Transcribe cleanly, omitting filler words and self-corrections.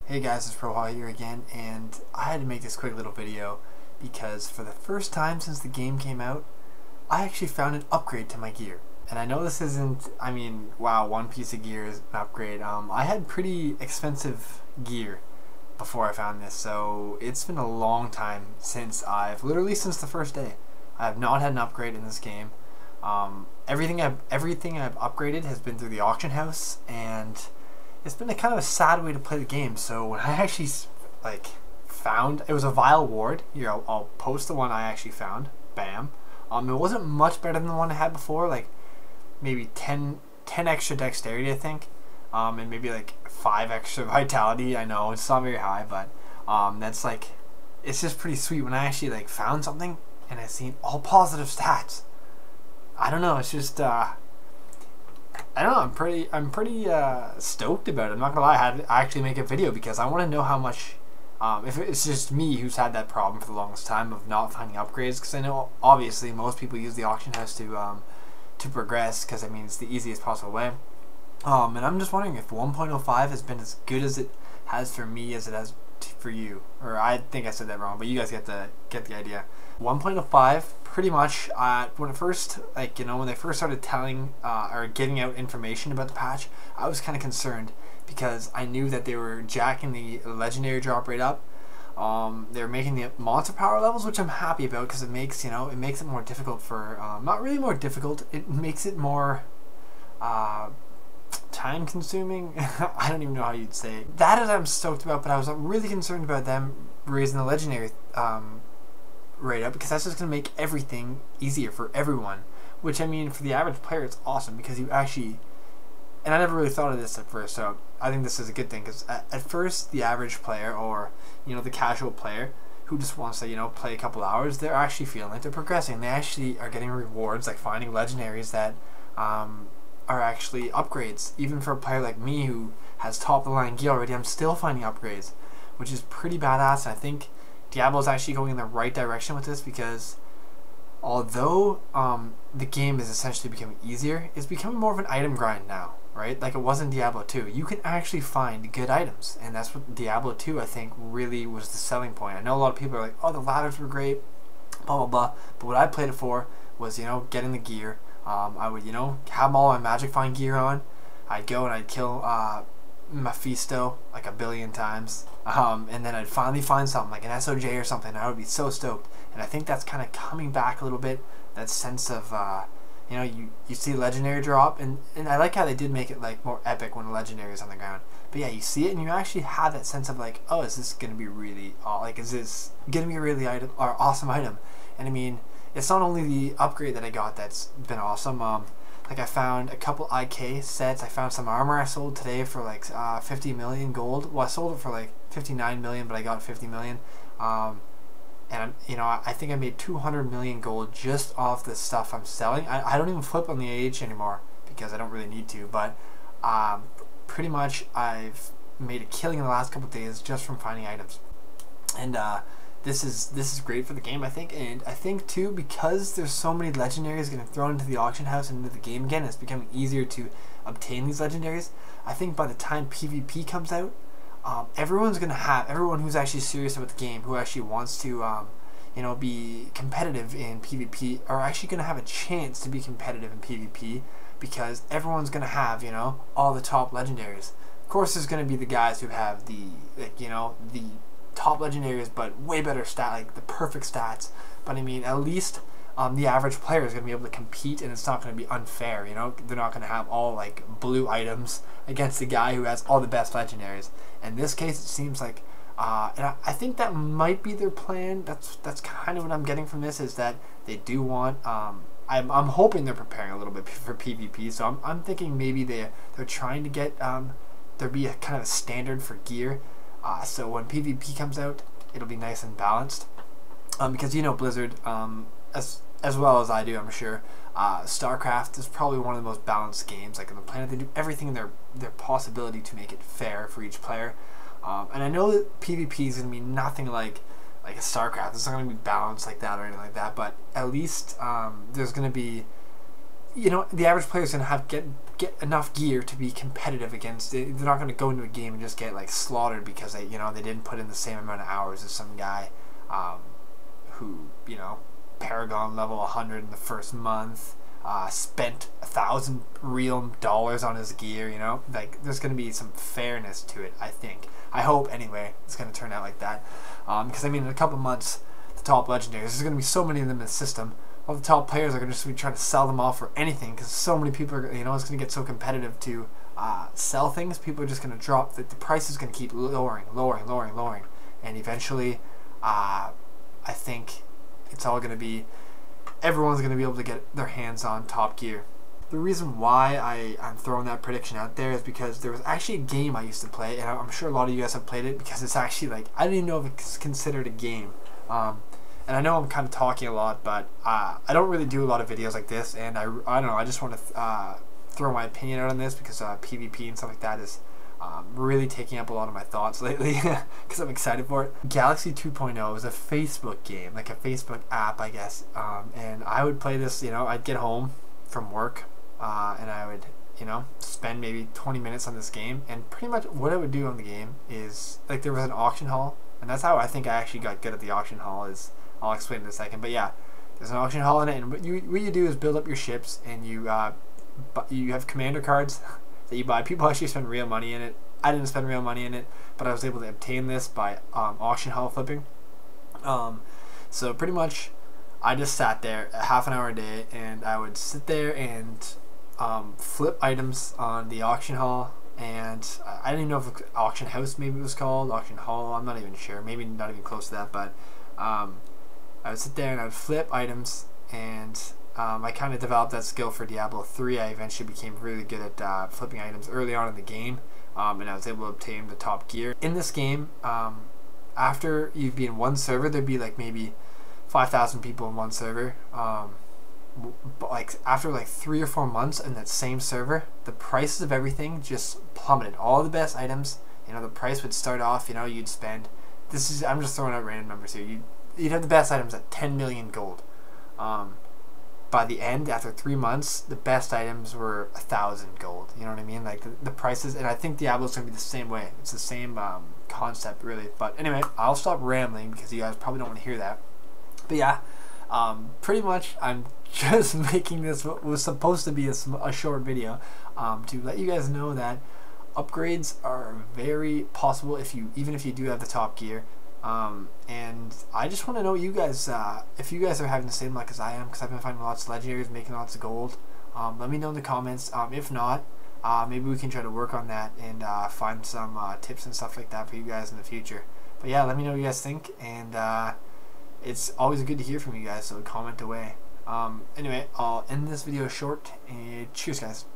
Hey guys, it's Whatdya here again, and I had to make this quick little video because for the first time since the game came out, I actually found an upgrade to my gear. And I know this isn't, wow, one piece of gear is an upgrade. I had pretty expensive gear before I found this, so it's been a long time since literally since the first day, I have not had an upgrade in this game. Everything I've upgraded has been through the auction house, and it's been a kind of a sad way to play the game. So when I actually found, it was a vile ward. Here, I'll post the one I actually found. Bam. It wasn't much better than the one I had before, like maybe 10 extra dexterity, I think, and maybe like 5 extra vitality. I know it's not very high, but that's like, it's just pretty sweet when I actually found something and I seen all positive stats. I don't know. It's just I don't know. I'm pretty stoked about it. I'm not gonna lie. I had to actually make a video because I want to know how much. If it's just me who's had that problem for the longest time of not finding upgrades, because I know obviously most people use the auction house to progress, because I mean it's the easiest possible way. And I'm just wondering if 1.05 has been as good as it has for me as it has for you. Or I think I said that wrong, but you guys get the idea. 1.05 pretty much when it first when they first started telling or giving out information about the patch, I was kind of concerned because I knew that they were jacking the legendary drop rate up. They're making the monster power levels, which I'm happy about because it makes it makes it more difficult for not really more difficult. It makes it more time consuming. I don't even know how you'd say it. That is I'm stoked about, but I was really concerned about them raising the legendary rate up, because that's just going to make everything easier for everyone, which I mean for the average player it's awesome because you actually, and I never really thought of this at first, so I think this is a good thing, because at first the average player, or the casual player who just wants to play a couple hours, they're actually feeling like they're progressing. They actually are getting rewards, like finding legendaries that are actually upgrades. Even for a player like me who has top of the line gear already, I'm still finding upgrades, which is pretty badass. And I think Diablo is actually going in the right direction with this, because although the game is essentially becoming easier, it's becoming more of an item grind now, right? Like it was in Diablo 2. You can actually find good items, and that's what Diablo 2 I think really was the selling point. I know a lot of people are like, oh, the ladders were great, blah blah blah, but what I played it for was getting the gear. I would have all my magic find gear on. I'd go and I'd kill Mephisto like a billion times, and then I'd finally find something like an SOJ or something, and I would be so stoked. And I think that's kind of coming back a little bit, that sense of you see legendary drop, and I like how they did make it like more epic when a legendary is on the ground. But yeah, you see it and you actually have that sense of like, oh, is this gonna be really is this gonna be a really awesome item? And I mean, it's not only the upgrade that I got that's been awesome. Like I found a couple IK sets. I found some armor I sold today for like 50 million gold. Well, I sold it for like 59 million, but I got 50 million. And I think I made 200 million gold just off the stuff I'm selling. I don't even flip on the AH anymore because I don't really need to. But pretty much I've made a killing in the last couple of days just from finding items. And this is great for the game, I think. And I think too, because there's so many legendaries getting thrown into the auction house and into the game again, it's becoming easier to obtain these legendaries. I think by the time PvP comes out, everyone who's actually serious about the game, who actually wants to be competitive in PvP, are actually going to have a chance to be competitive in PvP, because everyone's going to have all the top legendaries. Of course, there's going to be the guys who have the the top legendaries, but way better the perfect stats. But I mean, at least the average player is going to be able to compete, and it's not going to be unfair. They're not going to have all like blue items against the guy who has all the best legendaries. In this case, it seems like, and I think that might be their plan. That's kind of what I'm getting from this, is that they do want. I'm hoping they're preparing a little bit for PvP. So I'm thinking maybe they're trying to get there be a kind of a standard for gear. So when PvP comes out, it'll be nice and balanced. Because Blizzard, as well as I do, I'm sure, StarCraft is probably one of the most balanced games on the planet. They do everything in their possibility to make it fair for each player. And I know that PvP is going to be nothing like a StarCraft. It's not going to be balanced like that or anything like that. But at least there's going to be you know, the average player is going to have get enough gear to be competitive against it. They're not going to go into a game and just get like slaughtered because they, you know, they didn't put in the same amount of hours as some guy who, you know, Paragon level 100 in the first month, spent $1,000 real dollars on his gear. You know, like there's going to be some fairness to it. I hope anyway it's going to turn out like that, because I mean in a couple months the top legendaries, there's going to be so many of them in the system. All the top players are going to just be trying to sell them off for anything because so many people are, you know, it's going to get so competitive to sell things. People are just going to drop, the price is going to keep lowering, and eventually I think it's all going to be, everyone's going to be able to get their hands on top gear. The reason why I'm throwing that prediction out there is because there was actually a game I used to play, and I'm sure a lot of you guys have played it, because it's actually like, I don't even know if it's considered a game. And I know I'm kind of talking a lot, but I don't really do a lot of videos like this, and I don't know, I just want to throw my opinion out on this because PvP and stuff like that is really taking up a lot of my thoughts lately because I'm excited for it. Galaxy 2.0 is a Facebook game, like a Facebook app, I guess, and I would play this, you know, I'd get home from work and I would, you know, spend maybe 20 minutes on this game, and pretty much what I would do on the game is, like, there was an auction hall, and that's how I think I actually got good at the auction hall, is, I'll explain in a second, but yeah, there's an auction hall in it, and what you do is build up your ships, and you have commander cards that you buy. People actually spend real money in it. I didn't spend real money in it, but I was able to obtain this by auction hall flipping. So pretty much I just sat there half an hour a day, and I would sit there and flip items on the auction hall, and I didn't even know if auction house maybe it was called, auction hall, I'm not even sure, maybe not even close to that, but I would sit there and I would flip items, and I kind of developed that skill for Diablo 3. I eventually became really good at flipping items early on in the game, and I was able to obtain the top gear. In this game, after you'd be in one server, there'd be like maybe 5,000 people in one server. But like after like 3 or 4 months in that same server, the prices of everything just plummeted. All the best items, you know, the price would start off, you know, you'd spend, I'm just throwing out random numbers here, you'd have the best items at 10 million gold. By the end, after 3 months, the best items were 1,000 gold. You know what I mean? Like the prices, and I think Diablo's gonna be the same way. It's the same concept, really. But anyway, I'll stop rambling because you guys probably don't want to hear that. But yeah, pretty much I'm just making this what was supposed to be a short video to let you guys know that upgrades are very possible even if you do have the top gear. And I just want to know you guys, if you guys are having the same luck as I am, because I've been finding lots of legendaries, making lots of gold. Let me know in the comments. If not, maybe we can try to work on that and find some tips and stuff like that for you guys in the future. But yeah, let me know what you guys think, and it's always good to hear from you guys, so comment away. Anyway, I'll end this video short, and cheers guys.